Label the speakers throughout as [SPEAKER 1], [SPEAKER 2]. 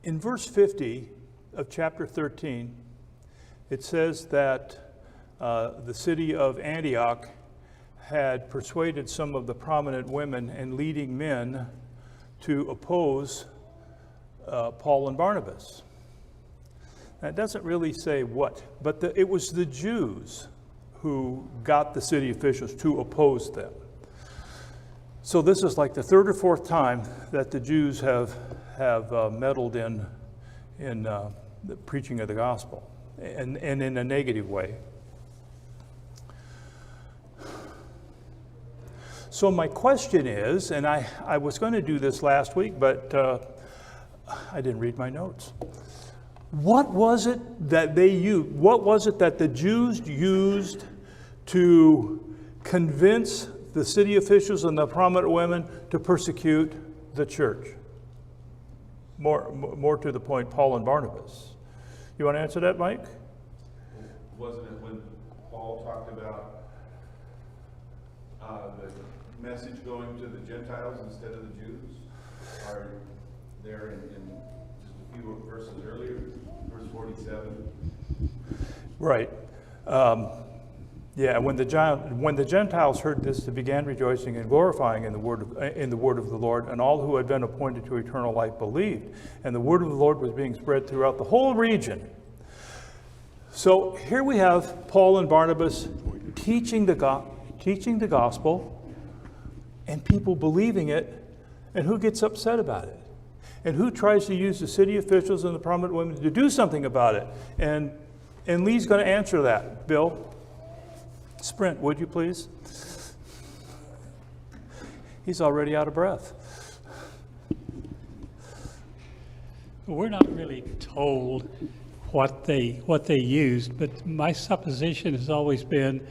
[SPEAKER 1] In verse 50 of chapter 13, it says that the city of Antioch had persuaded some of the prominent women and leading men to oppose Paul and Barnabas. That doesn't really say what, but it was the Jews who got the city officials to oppose them. So this is like the third or fourth time that the Jews have meddled in the preaching of the gospel, and in a negative way. So my question is, and I was going to do this last week, but I didn't read my notes. What was it that they used? What was it that the Jews used to convince the city officials and the prominent women to persecute the church? More to the point, Paul and Barnabas. You want to answer that, Mike?
[SPEAKER 2] Wasn't it when Paul talked about the message going to the Gentiles instead of the Jews? Are there in just a few verses earlier, verse 47?
[SPEAKER 1] Right. Yeah, when the Gentiles heard this, they began rejoicing and glorifying in the word of the Lord, and all who had been appointed to eternal life believed. And the word of the Lord was being spread throughout the whole region. So here we have Paul and Barnabas teaching the gospel, and people believing it, and who gets upset about it? And who tries to use the city officials and the prominent women to do something about it? And Lee's going to answer that. Bill? Sprint, would you please? He's already out of breath.
[SPEAKER 3] We're not really told what they used, but my supposition has always been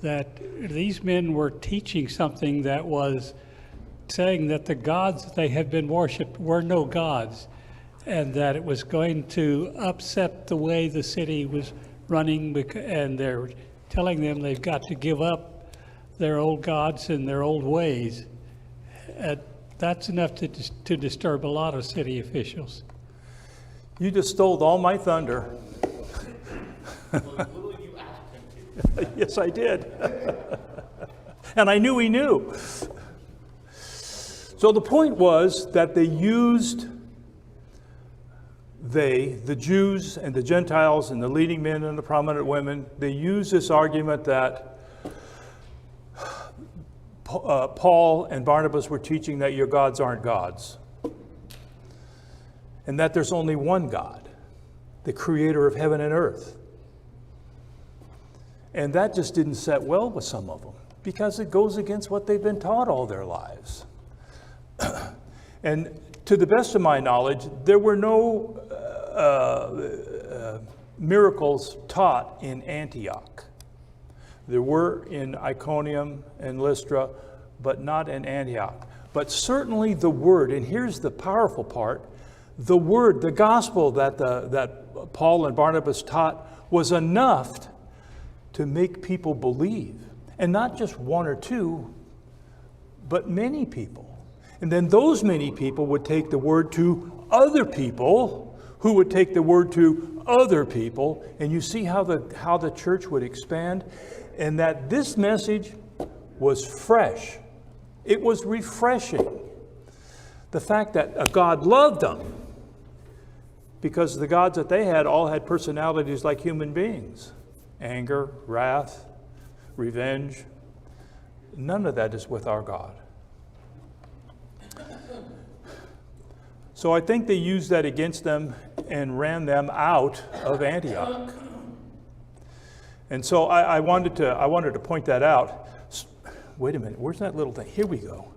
[SPEAKER 3] that these men were teaching something that was saying that the gods they had been worshipped were no gods, and that it was going to upset the way the city was running, and they're telling them they've got to give up their old gods and their old ways. That's enough to disturb a lot of city officials.
[SPEAKER 1] You just stole all my thunder.
[SPEAKER 2] Well, you asked him to.
[SPEAKER 1] Yes, I did. And I knew he knew. So the point was that they used, the Jews and the Gentiles and the leading men and the prominent women, they used this argument that Paul and Barnabas were teaching that your gods aren't gods, and that there's only one God, the creator of heaven and earth. And that just didn't set well with some of them, because it goes against what they've been taught all their lives. And to the best of my knowledge, there were no miracles taught in Antioch. There were in Iconium and Lystra, but not in Antioch. But certainly the word, and here's the powerful part, the word, the gospel that Paul and Barnabas taught was enough to make people believe. And not just one or two, but many people. And then those many people would take the word to other people, who would take the word to other people. And you see how the church would expand, and that this message was fresh. It was refreshing. The fact that God loved them, because the gods that they had all had personalities like human beings. Anger, wrath, revenge. None of that is with our God. So I think they used that against them and ran them out of Antioch. And so I wanted to point that out. Wait a minute, where's that little thing? Here we go.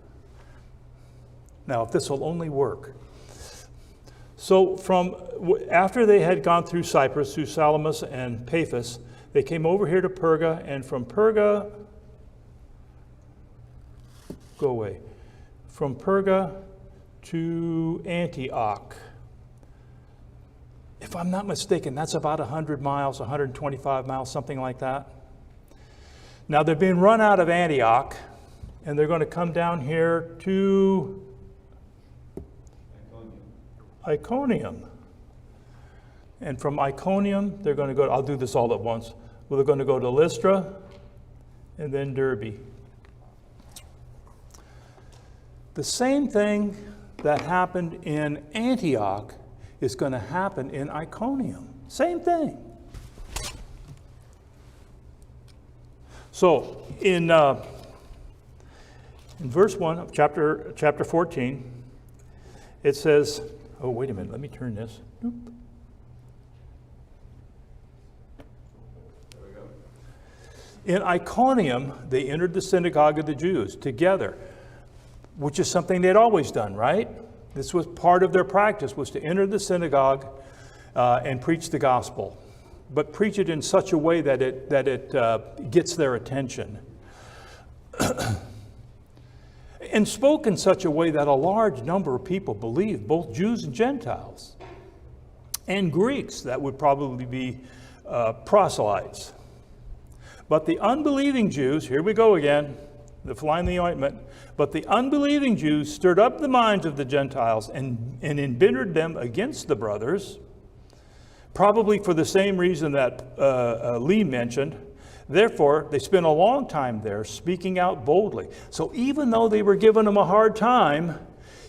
[SPEAKER 1] Now, if this will only work. So after they had gone through Cyprus, through Salamis and Paphos, they came over here to Perga, and from Perga, go away. From Perga to Antioch. If I'm not mistaken, that's about 100 miles, 125 miles, something like that. Now they're being run out of Antioch, and they're going to come down here to Iconium. And from Iconium, they're going to go, I'll do this all at once. Well, they're going to go to Lystra and then Derbe. The same thing that happened in Antioch is going to happen in Iconium. Same thing. So in verse 1 of chapter 14, it says, oh, wait a minute, let me turn this. Nope. In Iconium, they entered the synagogue of the Jews together, which is something they'd always done, right? This was part of their practice, was to enter the synagogue and preach the gospel, but preach it in such a way that it gets their attention. And spoke in such a way that a large number of people believed, both Jews and Gentiles, and Greeks that would probably be proselytes. But the unbelieving Jews, here we go again, the fly in the ointment, but the unbelieving Jews stirred up the minds of the Gentiles and embittered them against the brothers, probably for the same reason that Lee mentioned. Therefore, they spent a long time there speaking out boldly. So even though they were giving them a hard time,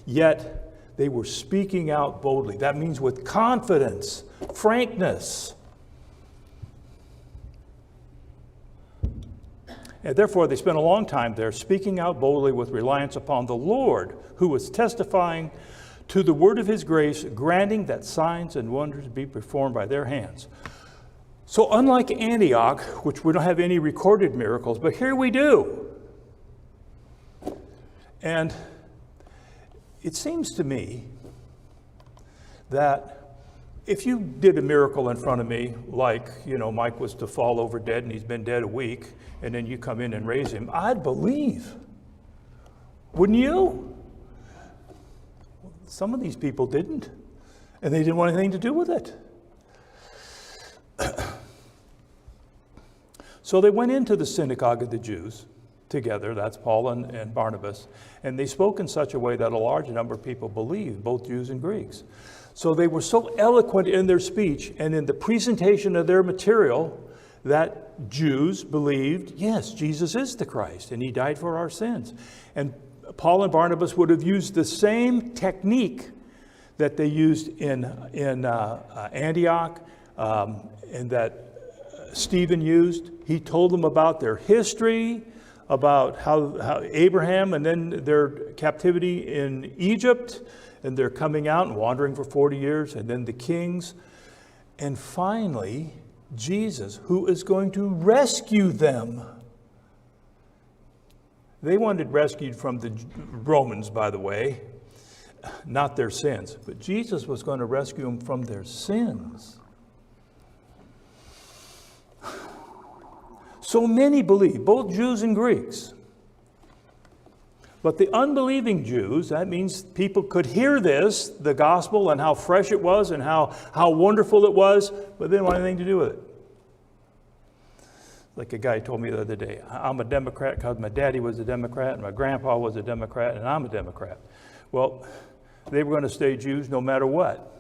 [SPEAKER 1] yet they were speaking out boldly. That means with confidence, frankness. And therefore, they spent a long time there speaking out boldly with reliance upon the Lord, who was testifying to the word of his grace, granting that signs and wonders be performed by their hands. So unlike Antioch, which we don't have any recorded miracles, but here we do. And it seems to me that if you did a miracle in front of me, like, Mike was to fall over dead and he's been dead a week, and then you come in and raise him, I'd believe. Wouldn't you? Some of these people didn't, and they didn't want anything to do with it. So they went into the synagogue of the Jews together, that's Paul and Barnabas, and they spoke in such a way that a large number of people believed, both Jews and Greeks. So they were so eloquent in their speech and in the presentation of their material that Jews believed, yes, Jesus is the Christ, and he died for our sins. And Paul and Barnabas would have used the same technique that they used in Antioch and that Stephen used. He told them about their history, about how Abraham and then their captivity in Egypt, and they're coming out and wandering for 40 years, and then the kings. And finally, Jesus, who is going to rescue them. They wanted rescued from the Romans, by the way, not their sins. But Jesus was going to rescue them from their sins. So many believe, both Jews and Greeks. But the unbelieving Jews, that means people could hear this, the gospel, and how fresh it was and how wonderful it was, but they didn't want anything to do with it. Like a guy told me the other day, I'm a Democrat because my daddy was a Democrat and my grandpa was a Democrat and I'm a Democrat. Well, they were going to stay Jews no matter what.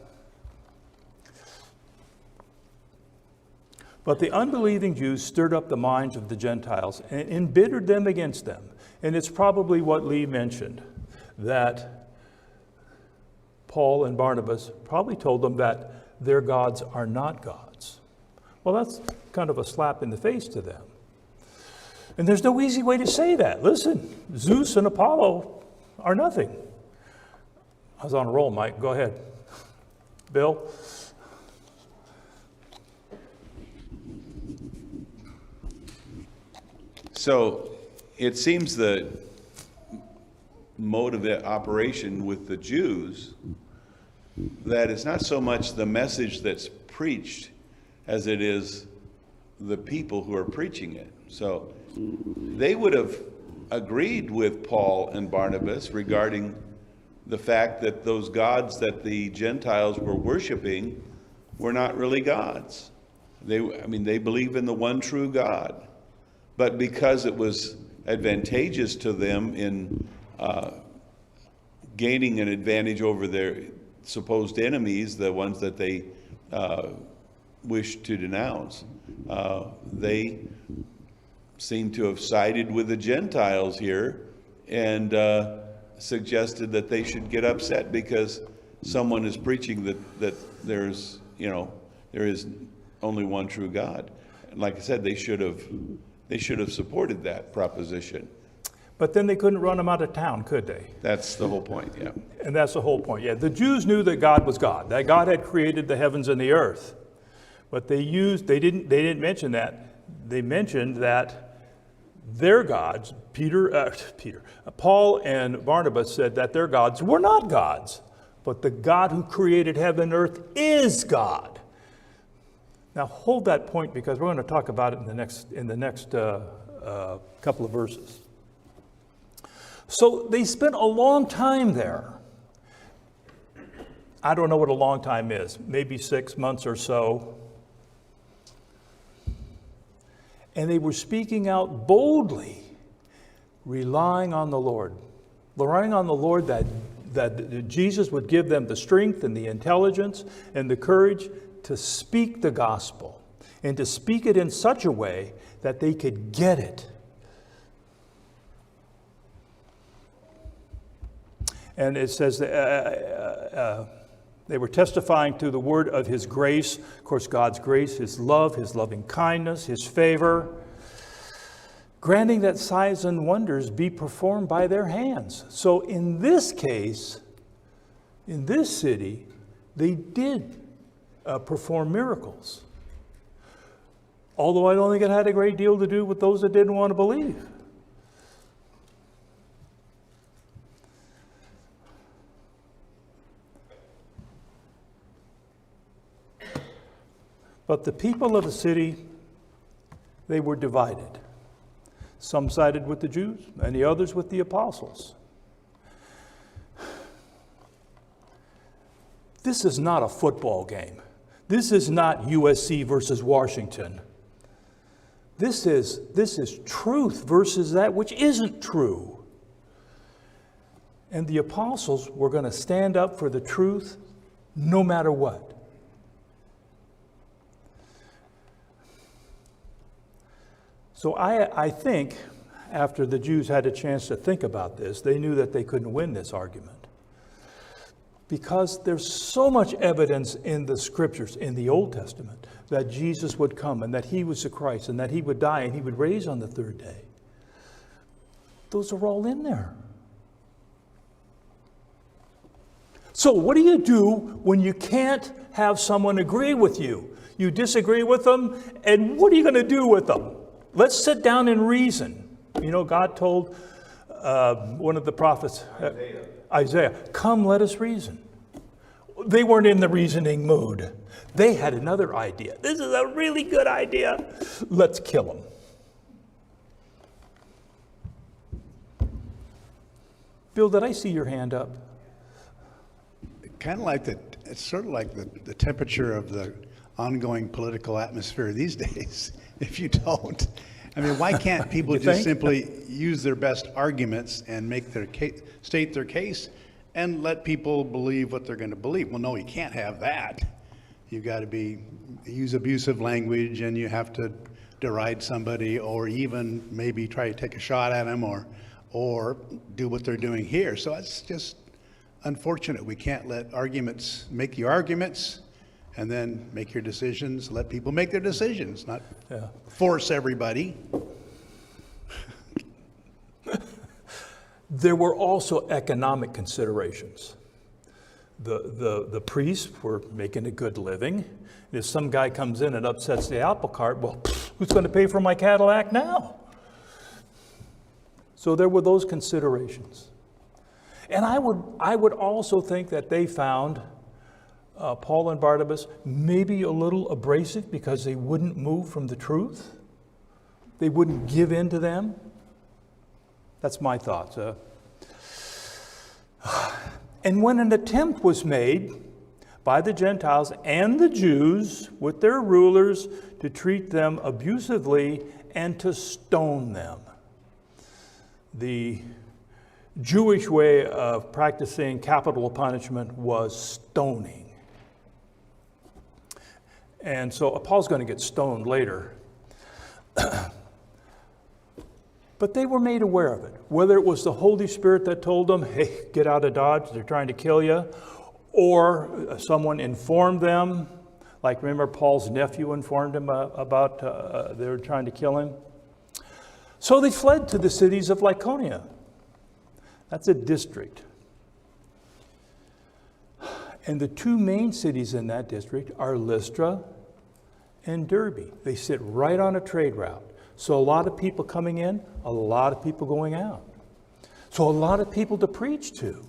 [SPEAKER 1] But the unbelieving Jews stirred up the minds of the Gentiles and embittered them against them. And it's probably what Lee mentioned, that Paul and Barnabas probably told them that their gods are not gods. Well, that's kind of a slap in the face to them. And there's no easy way to say that. Listen, Zeus and Apollo are nothing. I was on a roll, Mike. Go ahead. Bill?
[SPEAKER 2] So it seems the mode of operation with the Jews, that it's not so much the message that's preached as it is the people who are preaching it. So they would have agreed with Paul and Barnabas regarding the fact that those gods that the Gentiles were worshiping were not really gods. They believe in the one true God. But because it was advantageous to them in gaining an advantage over their supposed enemies, the ones that they wish to denounce. They seem to have sided with the Gentiles here and suggested that they should get upset because someone is preaching that there is only one true God. And like I said, they should have supported that proposition.
[SPEAKER 1] But then they couldn't run them out of town, could they?
[SPEAKER 2] That's the whole point, yeah.
[SPEAKER 1] And that's the whole point. Yeah, the Jews knew that God was God, that God had created the heavens and the earth. But they didn't mention that. They mentioned that their gods, Paul and Barnabas said that their gods were not gods, but the God who created heaven and earth is God. Now hold that point because we're going to talk about it in the next couple of verses. So they spent a long time there. I don't know what a long time is, maybe 6 months or so. And they were speaking out boldly, relying on the Lord that Jesus would give them the strength and the intelligence and the courage to speak the gospel and to speak it in such a way that they could get it. And it says that they were testifying to the word of his grace, of course, God's grace, his love, his loving kindness, his favor, granting that signs and wonders be performed by their hands. So in this case, in this city, they did perform miracles. Although I don't think it had a great deal to do with those that didn't want to believe. But the people of the city, they were divided. Some sided with the Jews, and the others with the apostles. This is not a football game. This is not USC versus Washington. This is truth versus that which isn't true. And the apostles were going to stand up for the truth no matter what. So I think after the Jews had a chance to think about this, they knew that they couldn't win this argument. Because there's so much evidence in the scriptures, in the Old Testament, that Jesus would come and that he was the Christ and that he would die and he would raise on the third day. Those are all in there. So what do you do when you can't have someone agree with you? You disagree with them, and what are you going to do with them? Let's sit down and reason. You know, God told one of the prophets, Isaiah, come, let us reason. They weren't in the reasoning mood. They had another idea. This is a really good idea. Let's kill them. Bill, did I see your hand up?
[SPEAKER 4] Kind of like it's sort of like the temperature of the ongoing political atmosphere these days. If you don't, I mean, why can't people just simply use their best arguments and make their state their case and let people believe what they're going to believe? Well, no, you can't have that. You've got to use abusive language, and you have to deride somebody, or even maybe try to take a shot at them, or do what they're doing here. So it's just unfortunate. We can't let make your arguments, and then make your decisions. Let people make their decisions, not force everybody.
[SPEAKER 1] There were also economic considerations. The priests were making a good living. If some guy comes in and upsets the apple cart, well, who's going to pay for my Cadillac now? So there were those considerations. And I would also think that they found Paul and Barnabas maybe a little abrasive because they wouldn't move from the truth. They wouldn't give in to them. That's my thoughts. And when an attempt was made by the Gentiles and the Jews with their rulers to treat them abusively and to stone them, the Jewish way of practicing capital punishment was stoning. And so Paul's going to get stoned later. But they were made aware of it. Whether it was the Holy Spirit that told them, hey, get out of Dodge, they're trying to kill you, or someone informed them, like remember Paul's nephew informed him about they were trying to kill him. So they fled to the cities of Lycaonia. That's a district. And the two main cities in that district are Lystra and Derbe. They sit right on a trade route. So a lot of people coming in, a lot of people going out. So a lot of people to preach to.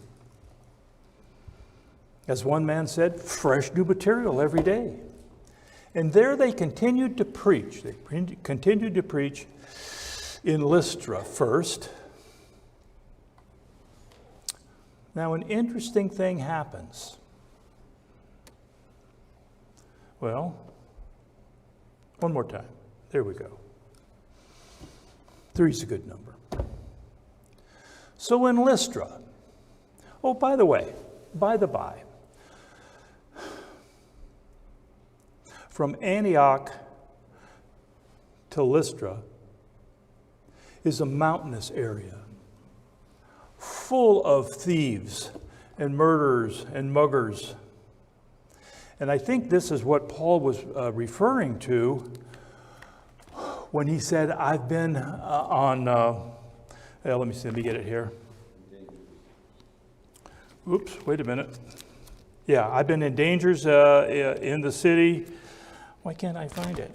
[SPEAKER 1] As one man said, fresh new material every day. And there they continued to preach. They continued to preach in Lystra first. Now an interesting thing happens. Well, one more time. There we go. 3 is a good number. So in Lystra, oh, by the way, by the by, from Antioch to Lystra is a mountainous area full of thieves and murderers and muggers. And I think this is what Paul was referring to when he said, I've been let me get it here. Oops, wait a minute. Yeah, I've been in dangers in the city. Why can't I find it?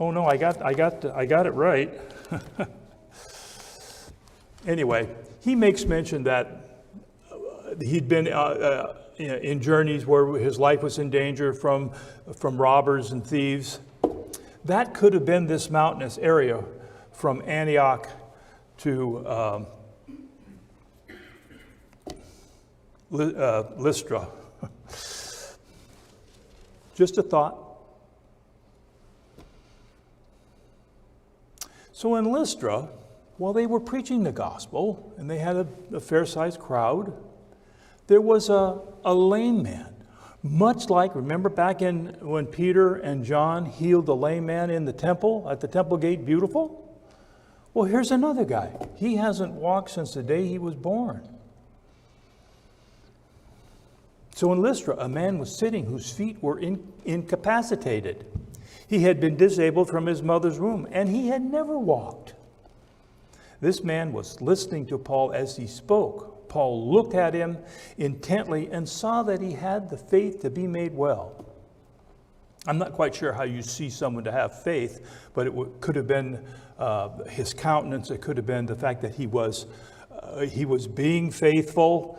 [SPEAKER 1] Oh no, I got it right. Anyway, he makes mention that he'd been in journeys where his life was in danger from robbers and thieves. That could have been this mountainous area from Antioch to Lystra. Just a thought. So in Lystra, while they were preaching the gospel, and they had a fair-sized crowd, there was a lame man. Much like, remember back in when Peter and John healed the lame man in the temple, at the temple gate, beautiful? Well, here's another guy. He hasn't walked since the day he was born. So in Lystra, a man was sitting whose feet were incapacitated. He had been disabled from his mother's womb, and he had never walked. This man was listening to Paul as he spoke. Paul looked at him intently and saw that he had the faith to be made well. I'm not quite sure how you see someone to have faith, but it could have been his countenance. It could have been the fact that he was being faithful.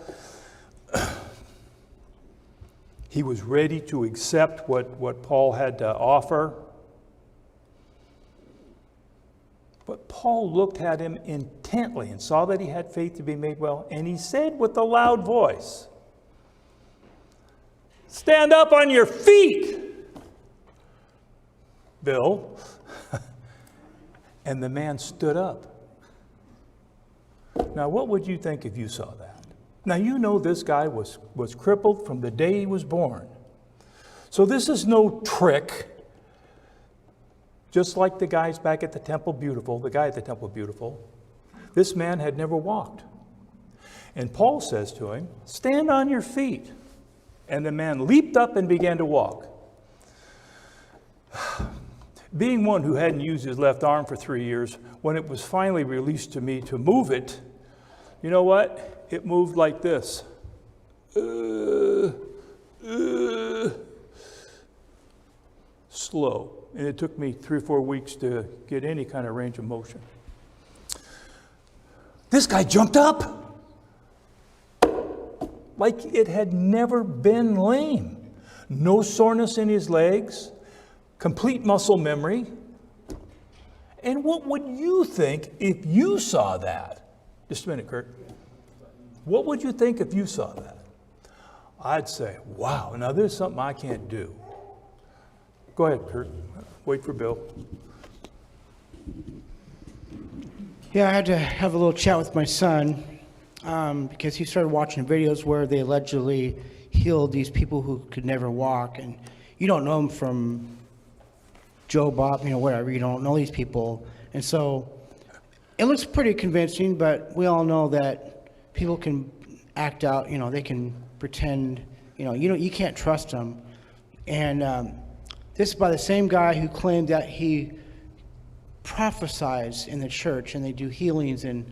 [SPEAKER 1] He was ready to accept what Paul had to offer. But Paul looked at him intently and saw that he had faith to be made well. And he said with a loud voice, "Stand up on your feet, Bill." And the man stood up. Now, what would you think if you saw that? Now, you know this guy was crippled from the day he was born. So this is no trick. Just like the guys back at the Temple Beautiful, the guy at the Temple Beautiful, this man had never walked. And Paul says to him, "Stand on your feet." And the man leaped up and began to walk. Being one who hadn't used his left arm for 3 years, when it was finally released to me to move it, you know what? It moved like this. Slow. And it took me 3 or 4 weeks to get any kind of range of motion. This guy jumped up like it had never been lame. No soreness in his legs, complete muscle memory. And what would you think if you saw that? Just a minute, Kurt. What would you think if you saw that? I'd say, wow, now there's something I can't do. Go ahead, Kurt. Wait for Bill.
[SPEAKER 5] Yeah, I had to have a little chat with my son. because he started watching videos where they allegedly healed these people who could never walk, and you don't know them from Joe Bob, whatever. You don't know these people, and so it looks pretty convincing. But we all know that people can act out. They can pretend. You can't trust them. And this is by the same guy who claimed that he prophesies in the church and they do healings, and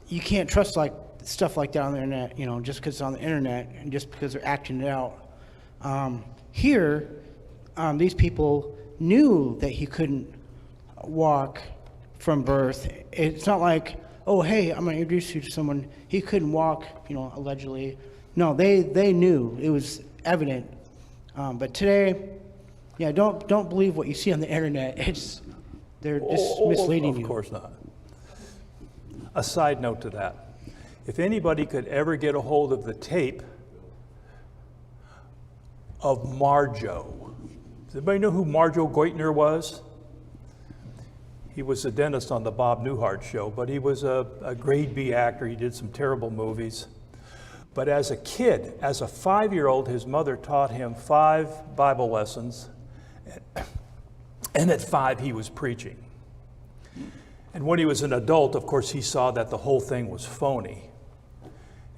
[SPEAKER 5] you can't trust stuff like that on the internet, just because it's on the internet and just because they're acting it out. Here, these people knew that he couldn't walk from birth. It's not like, oh, hey, I'm going to introduce you to someone. He couldn't walk, allegedly. No, they knew. It was evident. But today, don't believe what you see on the internet. They're just misleading you.
[SPEAKER 1] Of course not. A side note to that. If anybody could ever get a hold of the tape of Marjo. Does anybody know who Marjo Goitner was? He was a dentist on the Bob Newhart show, but he was a grade B actor. He did some terrible movies. But as a kid, as a 5-year-old, his mother taught him 5 Bible lessons, and at 5 he was preaching. And when he was an adult, of course, he saw that the whole thing was phony.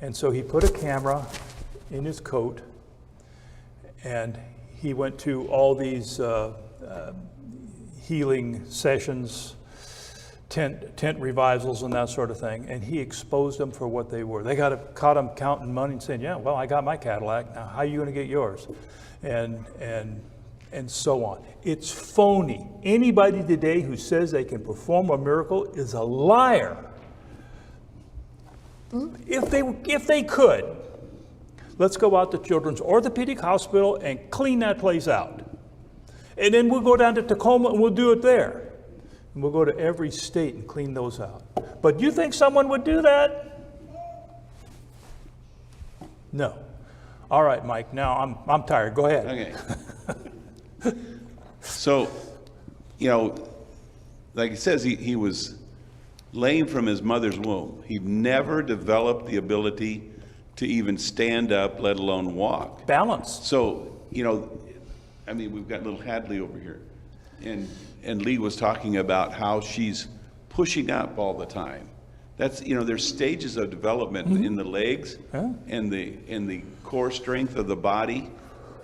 [SPEAKER 1] And so he put a camera in his coat, and he went to all these healing sessions, tent revivals and that sort of thing, and he exposed them for what they were. They caught him counting money and saying, yeah, well, I got my Cadillac, now how are you going to get yours? And so on. It's phony. Anybody today who says they can perform a miracle is a liar. If they could, let's go out to Children's Orthopedic Hospital and clean that place out. And then we'll go down to Tacoma and we'll do it there. And we'll go to every state and clean those out. But you think someone would do that? No. All right, Mike, now I'm tired. Go ahead.
[SPEAKER 2] Okay. So, like it says, he was lame from his mother's womb. He never developed the ability to even stand up, let alone walk.
[SPEAKER 1] Balance.
[SPEAKER 2] So, we've got little Hadley over here. And Lee was talking about how she's pushing up all the time. That's, there's stages of development in the legs and the core strength of the body,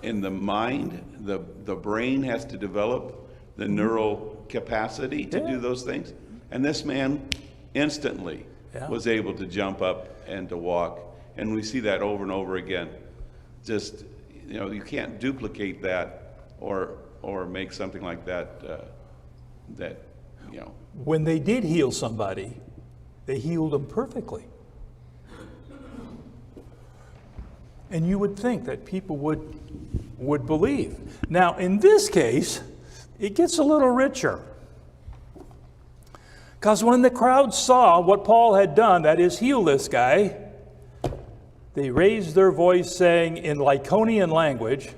[SPEAKER 2] in the mind. The brain has to develop the neural capacity to do those things. And this man instantly was able to jump up and to walk. And we see that over and over again. Just, you can't duplicate that or make something like that,
[SPEAKER 1] When they did heal somebody, they healed them perfectly. And you would think that people would believe. Now, in this case, it gets a little richer. Because when the crowd saw what Paul had done, that is, heal this guy, they raised their voice saying in Lycaonian language,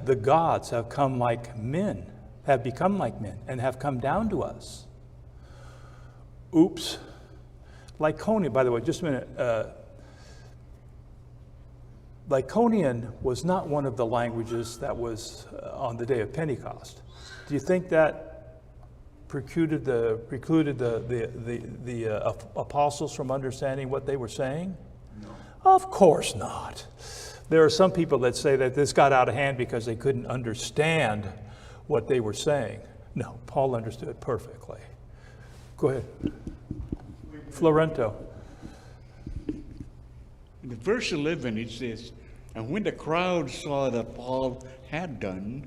[SPEAKER 1] the gods have become like men, and have come down to us. Oops. Lycaonian, by the way, just a minute. Lycaonian was not one of the languages that was on the day of Pentecost. Do you think that precluded the apostles from understanding what they were saying? No. Of course not. There are some people that say that this got out of hand because they couldn't understand what they were saying. No, Paul understood it perfectly. Go ahead. Florento.
[SPEAKER 6] In verse 11 it says, and when the crowd saw that Paul had done,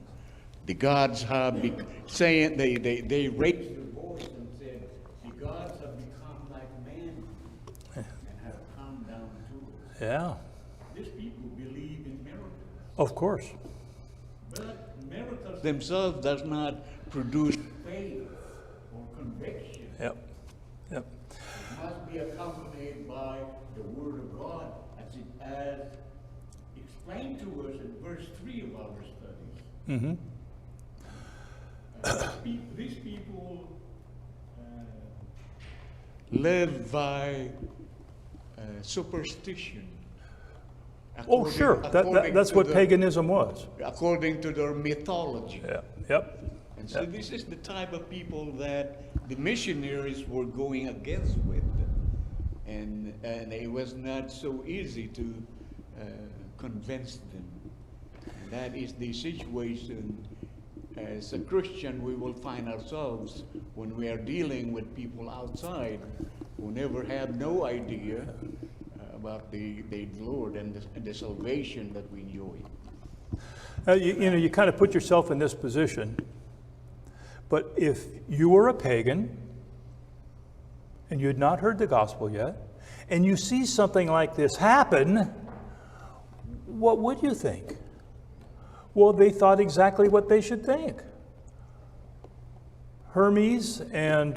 [SPEAKER 6] the gods have saying they raised their voice and said, the gods have become like men and have come down to us.
[SPEAKER 1] Yeah.
[SPEAKER 6] These people believe in miracles.
[SPEAKER 1] Of course.
[SPEAKER 6] But miracles themselves does not produce faith or conviction.
[SPEAKER 1] Yep.
[SPEAKER 6] It must be accompanied by the Word of God, as explained to us in verse 3 of our studies. These people live by superstition.
[SPEAKER 1] Oh, sure. That's what paganism was.
[SPEAKER 6] According to their mythology.
[SPEAKER 1] Yeah. Yep.
[SPEAKER 6] And so this is the type of people that the missionaries were going against with. And it was not so easy to convince them. And that is the situation as a Christian we will find ourselves when we are dealing with people outside who never have no idea about the Lord and the salvation that we enjoy.
[SPEAKER 1] You kind of put yourself in this position. But if you were a pagan and you had not heard the gospel yet, and you see something like this happen, what would you think? Well, they thought exactly what they should think. Hermes and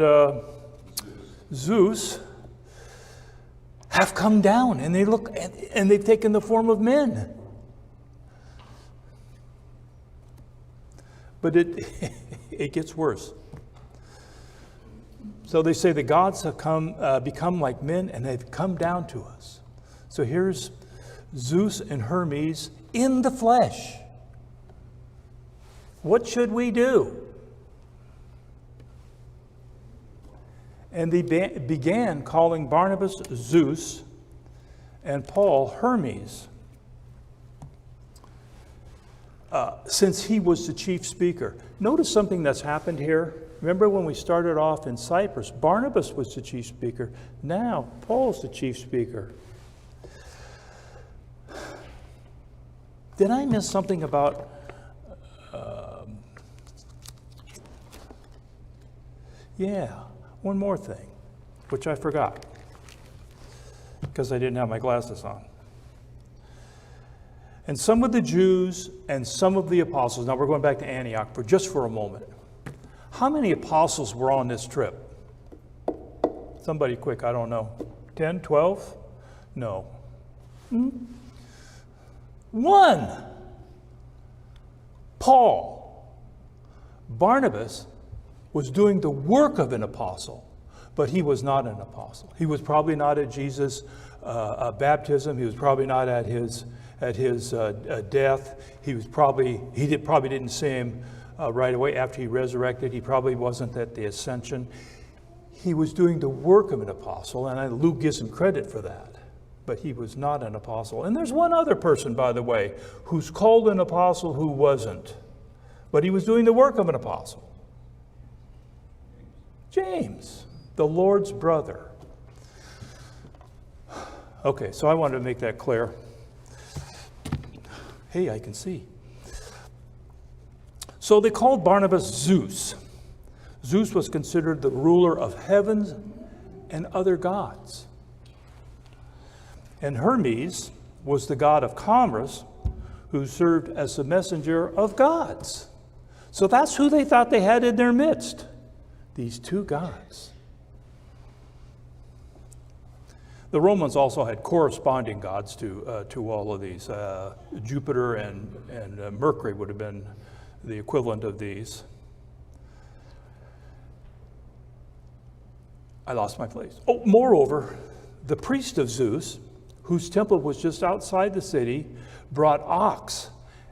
[SPEAKER 1] Zeus have come down, and they've taken the form of men. But it gets worse. So they say the gods have become like men, and they've come down to us. So here's Zeus and Hermes in the flesh. What should we do? And they began calling Barnabas Zeus and Paul Hermes, since he was the chief speaker. Notice something that's happened here. Remember when we started off in Cyprus, Barnabas was the chief speaker. Now Paul's the chief speaker. Did I miss something about one more thing, which I forgot because I didn't have my glasses on. And some of the Jews and some of the apostles, now we're going back to Antioch for a moment. How many apostles were on this trip? Somebody quick, I don't know. 10, 12? No. 1. Paul. Barnabas was doing the work of an apostle, but he was not an apostle. He was probably not at Jesus' baptism. He was probably not at his death. He probably didn't see him right away after he resurrected. He probably wasn't at the ascension. He was doing the work of an apostle, and Luke gives him credit for that. But he was not an apostle. And there's one other person, by the way, who's called an apostle who wasn't. But he was doing the work of an apostle. James, the Lord's brother. Okay, so I wanted to make that clear. Hey, I can see. So they called Barnabas Zeus. Zeus was considered the ruler of heavens and other gods. And Hermes was the god of commerce who served as the messenger of gods. So that's who they thought they had in their midst, these two gods. The Romans also had corresponding gods to all of these. Jupiter and Mercury would have been the equivalent of these. I lost my place. Oh, moreover, the priest of Zeus, whose temple was just outside the city, brought ox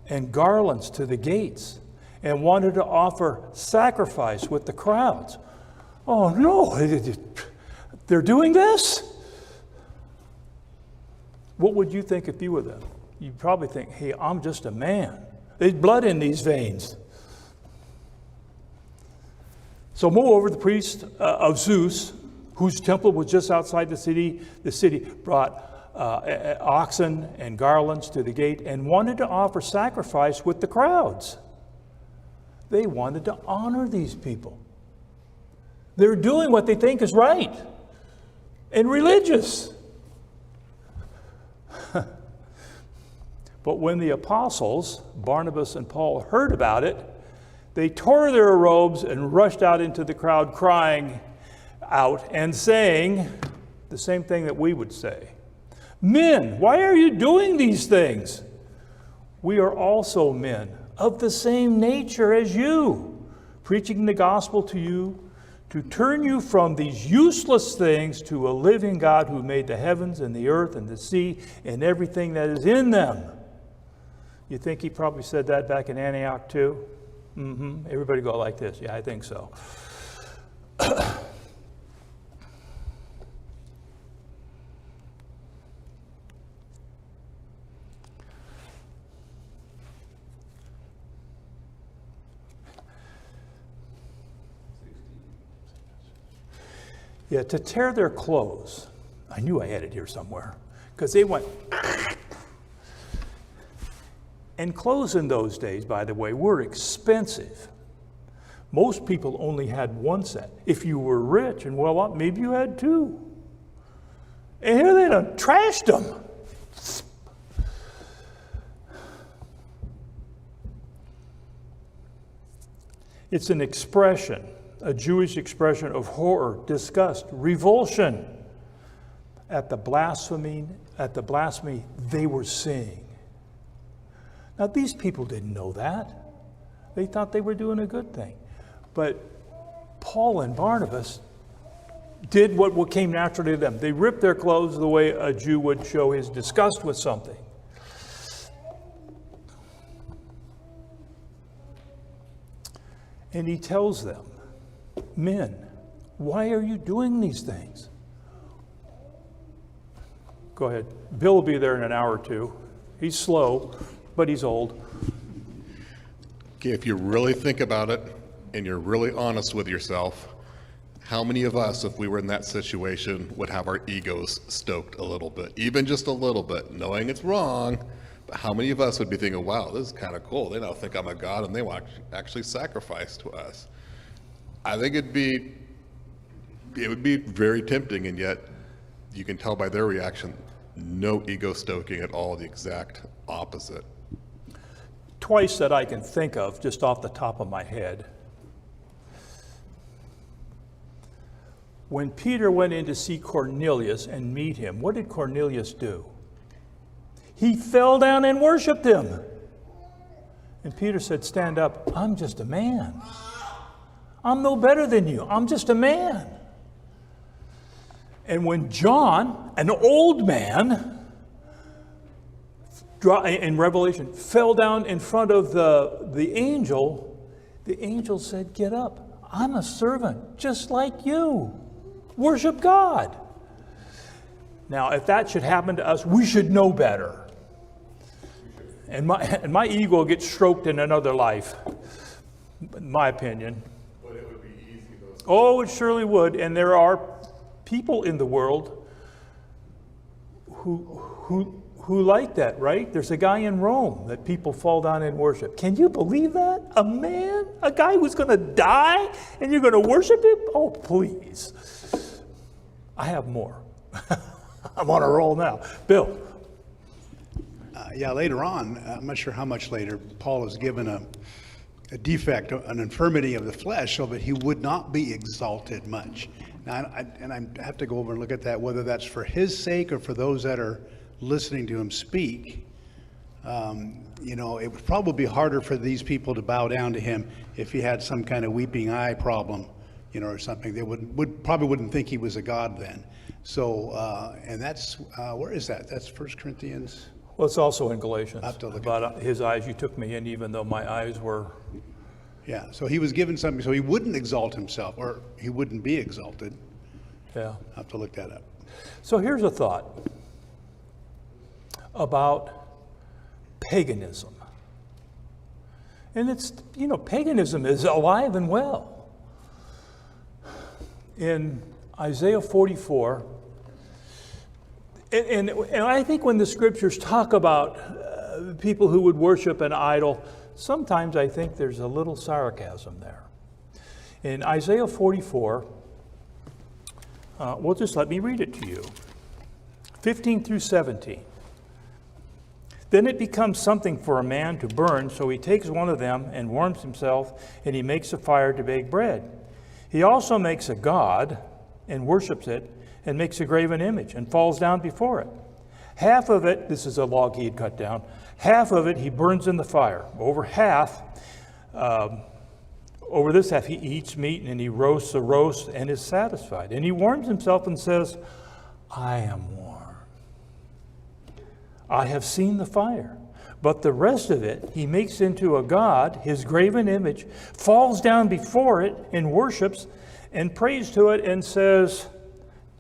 [SPEAKER 1] and garlands to the gates and wanted to offer sacrifice with the crowds. Oh no, they're doing this? What would you think if you were them? You'd probably think, hey, I'm just a man. There's blood in these veins. So moreover, the priest of Zeus, whose temple was just outside the city brought oxen and garlands to the gate and wanted to offer sacrifice with the crowds. They wanted to honor these people. They're doing what they think is right and religious. But when the apostles, Barnabas and Paul, heard about it, they tore their robes and rushed out into the crowd, crying out and saying the same thing that we would say. Men, why are you doing these things? We are also men of the same nature as you, preaching the gospel to you to turn you from these useless things to a living God who made the heavens and the earth and the sea and everything that is in them. You think he probably said that back in Antioch too? Everybody go like this. Yeah, I think so. Yeah, to tear their clothes. I knew I had it here somewhere. Because they went. And clothes in those days, by the way, were expensive. Most people only had one set. If you were rich and well up, maybe you had two. And here they done trashed them. It's an expression, a Jewish expression of horror, disgust, revulsion at the blasphemy they were seeing. Now, these people didn't know that. They thought they were doing a good thing. But Paul and Barnabas did what came naturally to them. They ripped their clothes the way a Jew would show his disgust with something. And he tells them, men, why are you doing these things? Go ahead. Bill will be there in an hour or two. He's slow, but he's old.
[SPEAKER 7] Okay, if you really think about it and you're really honest with yourself, how many of us, if we were in that situation, would have our egos stoked a little bit, even just a little bit, knowing it's wrong? But how many of us would be thinking, wow, this is kind of cool. They don't think I'm a god and they want to actually sacrifice to us. I think it would be very tempting, and yet you can tell by their reaction, no ego stoking at all, the exact opposite.
[SPEAKER 1] Twice that I can think of, just off the top of my head. When Peter went in to see Cornelius and meet him, what did Cornelius do? He fell down and worshiped him. And Peter said, stand up, I'm just a man. I'm no better than you. I'm just a man. And when John, an old man, in Revelation, fell down in front of the angel said, get up. I'm a servant, just like you. Worship God. Now, if that should happen to us, we should know better. And my ego gets stroked in another life, in my opinion.
[SPEAKER 7] But it would be easy, though.
[SPEAKER 1] Oh, it surely would. And there are people in the world who like that, right? There's a guy in Rome that people fall down and worship. Can you believe that? A man? A guy who's going to die and you're going to worship him? Oh, please. I have more. I'm on a roll now. Bill.
[SPEAKER 4] Yeah, later on, I'm not sure how much later, Paul is given a defect, an infirmity of the flesh, so that he would not be exalted much. Now, I have to go over and look at that, whether that's for his sake or for those that are listening to him speak. It would probably be harder for these people to bow down to him if he had some kind of weeping eye problem, or something. They probably wouldn't think he was a god then. So, and that's, where is that? That's 1 Corinthians.
[SPEAKER 1] Well, it's also in Galatians.
[SPEAKER 4] I have to look
[SPEAKER 1] about his eyes, you took me in, even though my eyes were.
[SPEAKER 4] Yeah, so he was given something so he wouldn't exalt himself, or he wouldn't be exalted.
[SPEAKER 1] Yeah.
[SPEAKER 4] I'll have to look that up.
[SPEAKER 1] So here's a thought about paganism. And it's, paganism is alive and well. In Isaiah 44, and I think when the scriptures talk about people who would worship an idol, sometimes I think there's a little sarcasm there. In Isaiah 44, well, just let me read it to you. 15 through 17. Then it becomes something for a man to burn, so he takes one of them and warms himself, and he makes a fire to bake bread. He also makes a god and worships it, and makes a graven image and falls down before it. Half of it, this is a log he had cut down, half of it he burns in the fire. Over half Over this half, he eats meat and he roasts a roast and is satisfied. And he warms himself and says, I am warm. I have seen the fire. But the rest of it he makes into a god, his graven image, falls down before it and worships and prays to it and says,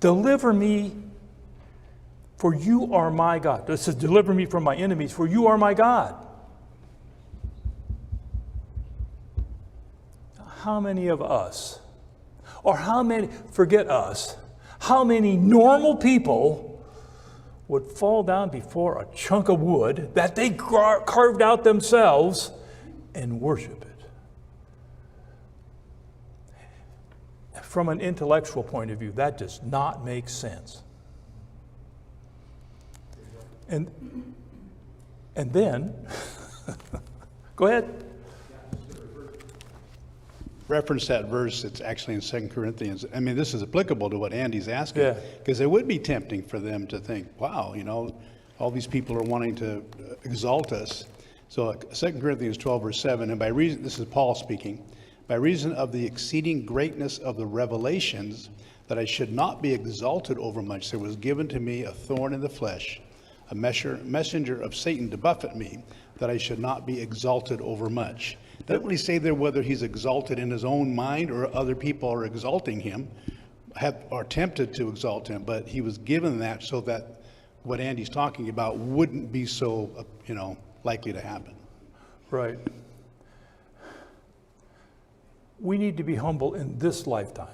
[SPEAKER 1] deliver me, for you are my God. This says, deliver me from my enemies, for you are my God. How many of us, or how many, forget us, how many normal people would fall down before a chunk of wood that they carved out themselves and worship it? From an intellectual point of view, that does not make sense. And then, go ahead.
[SPEAKER 4] Reference that verse, it's actually in 2 Corinthians. I mean, this is applicable to what Andy's asking. Because it would be tempting for them to think, wow, you know, all these people are wanting to exalt us. So 2 Corinthians 12, verse 7, and by reason, this is Paul speaking, by reason of the exceeding greatness of the revelations, that I should not be exalted over much, there was given to me a thorn in the flesh, a messenger of Satan to buffet me, that I should not be exalted over much. Doesn't really say there whether he's exalted in his own mind or other people are exalting him, are tempted to exalt him, but he was given that so that what Andy's talking about wouldn't be so, likely to happen.
[SPEAKER 1] Right. We need to be humble in this lifetime.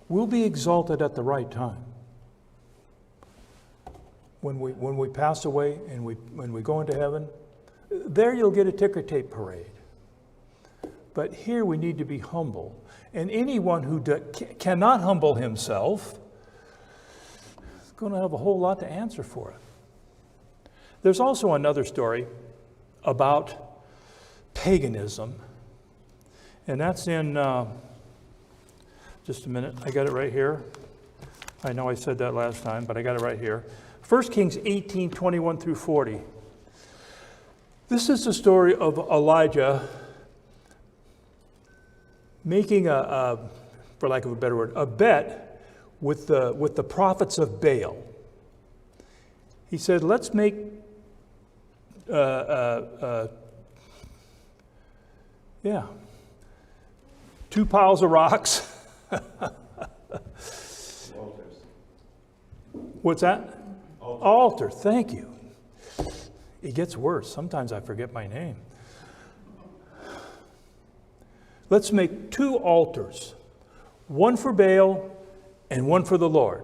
[SPEAKER 1] We'll be exalted at the right time. When we pass away and when we go into heaven, there you'll get a ticker tape parade. But here we need to be humble. And anyone who cannot humble himself is going to have a whole lot to answer for it. There's also another story about paganism. And that's in, just a minute, I got it right here. I know I said that last time, but I got it right here. 1 Kings 18, 21 through 40. This is the story of Elijah making for lack of a better word, a bet with the prophets of Baal. He said, let's make 2 piles of rocks. What's that? Altar, thank you. It gets worse. Sometimes I forget my name. Let's make 2 altars, one for Baal and one for the Lord.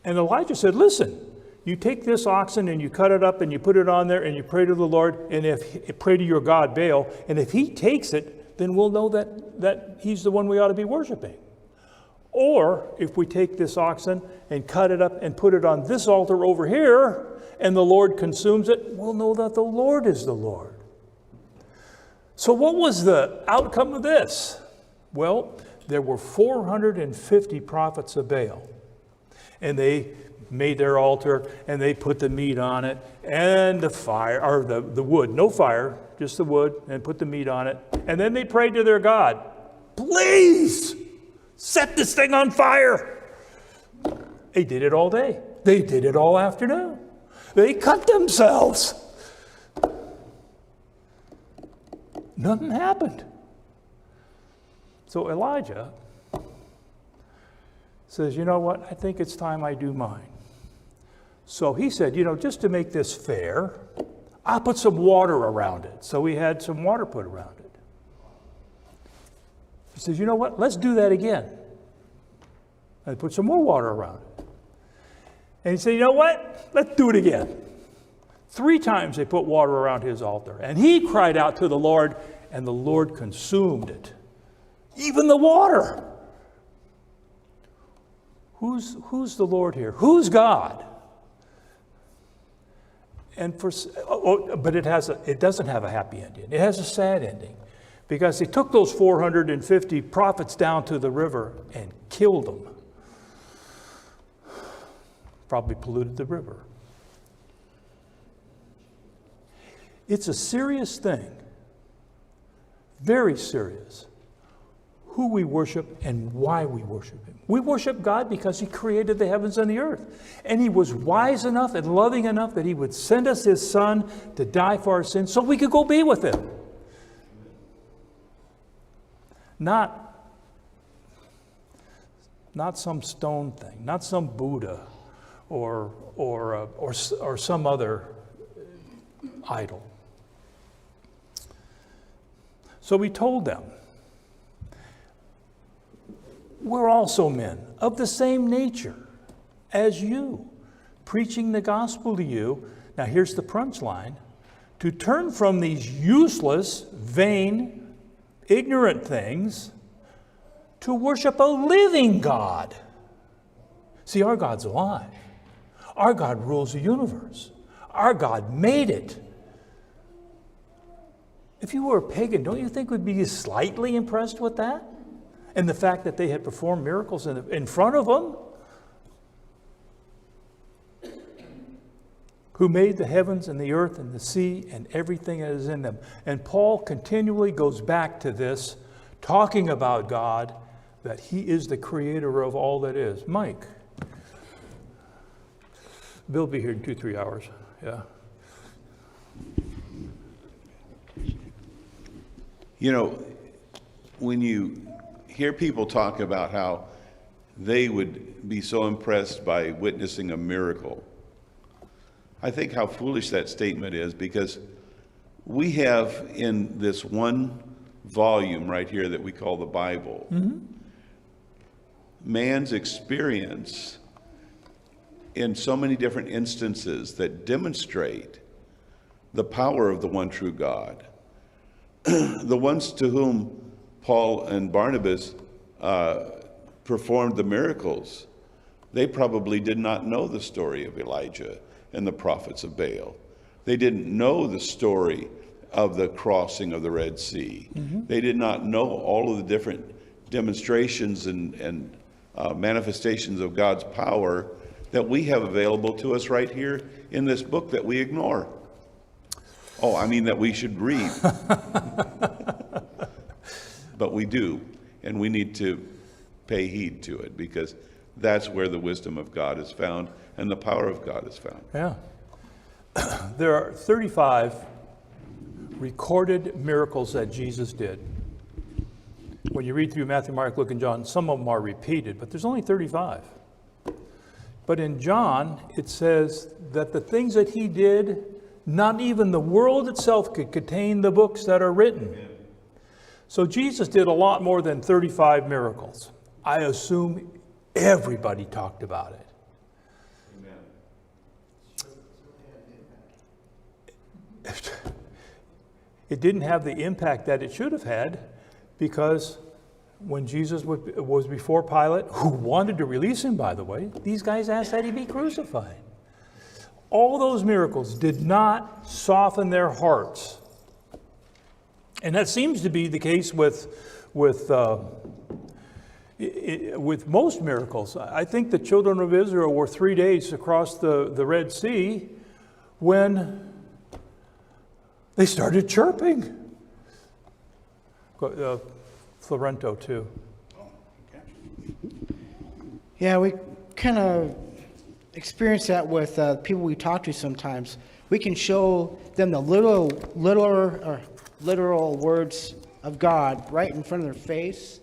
[SPEAKER 1] And Elijah said, listen, you take this oxen and you cut it up and you put it on there and you pray to the Lord, and pray to your God Baal, and if he takes it, then we'll know that he's the one we ought to be worshiping. Or if we take this oxen and cut it up and put it on this altar over here, and the Lord consumes it, we'll know that the Lord is the Lord. So what was the outcome of this? Well, there were 450 prophets of Baal. And they made their altar, and they put the meat on it, and the fire, or the wood, no fire, just the wood, and put the meat on it. And then they prayed to their God, please, set this thing on fire. They did it all day. They did it all afternoon. They cut themselves. Nothing happened. So Elijah says, you know what? I think it's time I do mine. So he said, just to make this fair, I'll put some water around it. So he had some water put around it. He says, you know what? Let's do that again. And put some more water around it. And he said, you know what? Let's do it again. 3 times they put water around his altar. And he cried out to the Lord, and the Lord consumed it. Even the water. Who's the Lord here? Who's God? And but it doesn't have a happy ending. It has a sad ending. Because they took those 450 prophets down to the river and killed them. Probably polluted the river. It's a serious thing very serious, who we worship and why we worship him. We worship God because he created the heavens and the earth. And he was wise enough and loving enough that he would send us his son to die for our sins so we could go be with him. Not some stone thing, not some Buddha or some other idol. So we told them, we're also men of the same nature as you, preaching the gospel to you. Now here's the punchline: to turn from these useless, vain, ignorant things to worship a living God. See, our God's alive. Our God rules the universe. Our God made it. If you were a pagan, don't you think we'd be slightly impressed with that? And the fact that they had performed miracles in front of them? Who made the heavens and the earth and the sea and everything that is in them. And Paul continually goes back to this, talking about God, that he is the creator of all that is. Mike. Bill will be here in 2-3 hours. Yeah.
[SPEAKER 2] You know, when you hear people talk about how they would be so impressed by witnessing a miracle, I think how foolish that statement is, because we have in this one volume right here that we call the Bible, man's experience in so many different instances that demonstrate the power of the one true God. The ones to whom Paul and Barnabas performed the miracles, they probably did not know the story of Elijah and the prophets of Baal. They didn't know the story of the crossing of the Red Sea. They did not know all of the different demonstrations and manifestations of God's power that we have available to us right here in this book that we ignore. Oh, I mean that we should read. But we do, and we need to pay heed to it, because that's where the wisdom of God is found and the power of God is found.
[SPEAKER 1] Yeah. There are 35 recorded miracles that Jesus did. When you read through Matthew, Mark, Luke, and John, some of them are repeated, but there's only 35. But in John, it says that the things that he did, not even the world itself could contain the books that are written. So Jesus did a lot more than 35 miracles. I assume everybody talked about it. It didn't have the impact that it should have had, because when Jesus was before Pilate, who wanted to release him, by the way, these guys asked that he be crucified. All those miracles did not soften their hearts. And that seems to be the case with most miracles. I think the children of Israel were 3 days across the Red Sea when they started chirping. Florento, too.
[SPEAKER 5] Yeah, we kind of experience that with people we talk to sometimes. We can show them the literal words of God right in front of their face,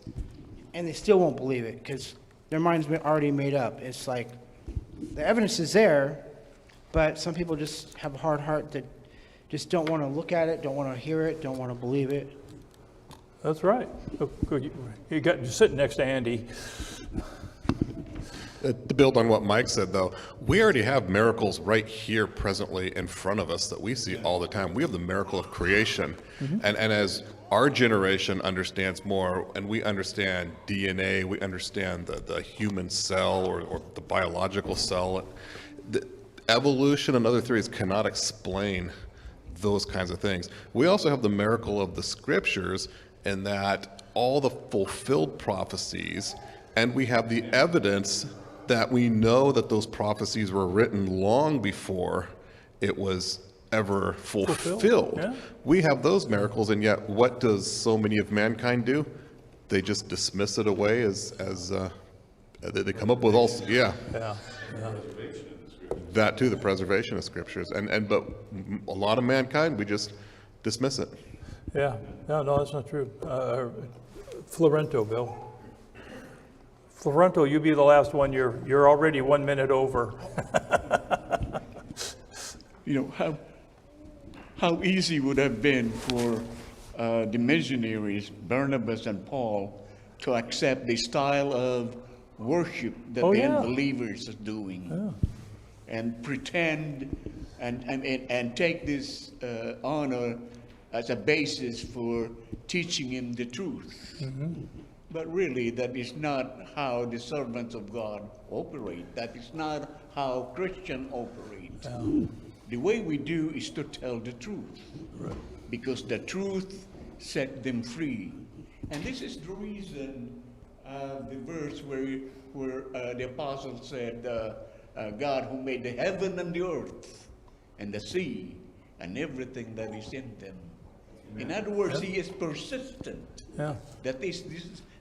[SPEAKER 5] and they still won't believe it because their mind's been already made up. It's like the evidence is there, but some people just have a hard heart that just don't want to look at it, don't want to hear it, don't want to believe it.
[SPEAKER 1] That's right. You got you're sitting next to Andy.
[SPEAKER 7] To build on what Mike said, though, we already have miracles right here presently in front of us that we see all the time. We have the miracle of creation. And as our generation understands more, and we understand DNA, we understand the human cell or the biological cell, the evolution and other theories cannot explain those kinds of things. We also have the miracle of the scriptures, in that all the fulfilled prophecies, and we have the evidence that we know that those prophecies were written long before it was ever fulfilled.
[SPEAKER 1] Yeah.
[SPEAKER 7] We have those miracles, and yet what does so many of mankind do? They just dismiss it away as they come up with all,
[SPEAKER 1] Yeah.
[SPEAKER 7] that too, the preservation of scriptures. But a lot of mankind, we just dismiss it.
[SPEAKER 1] Yeah. No, that's not true. Florento, Bill. Florento, you be the last one. You're already 1 minute over.
[SPEAKER 6] You know, how easy would have been for the missionaries, Barnabas and Paul, to accept the style of worship that
[SPEAKER 1] Oh,
[SPEAKER 6] the
[SPEAKER 1] yeah.
[SPEAKER 6] unbelievers are doing, and pretend and take this honor as a basis for teaching him the truth. But really, that is not how the servants of God operate. That is not how Christians operate. The way we do is to tell the truth, because the truth set them free. And this is the reason the verse where the apostle said, God who made the heaven and the earth and the sea and everything that is in them. In other words, he is persistent.
[SPEAKER 1] Yeah.
[SPEAKER 6] That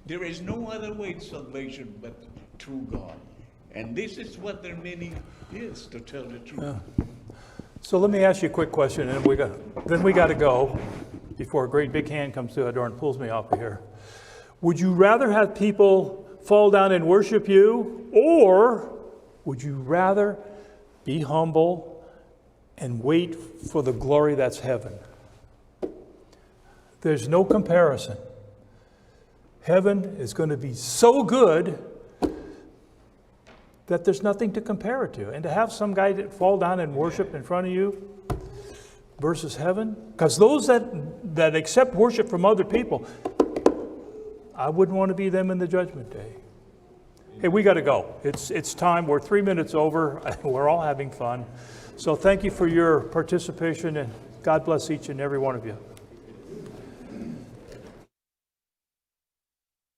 [SPEAKER 6] there is no other way to salvation but through God. And this is what their meaning is, to tell the truth.
[SPEAKER 1] So let me ask you a quick question, and then we got to go before a great big hand comes through the door and pulls me off of here. Would you rather have people fall down and worship you, or would you rather be humble and wait for the glory that's heaven? There's no comparison. Heaven is going to be so good that there's nothing to compare it to. And to have some guy that fall down and worship in front of you versus heaven, because those that accept worship from other people, I wouldn't want to be them in the judgment day. Hey, we got to go. It's time. We're 3 minutes over. We're all having fun. So thank you for your participation, and God bless each and every one of you.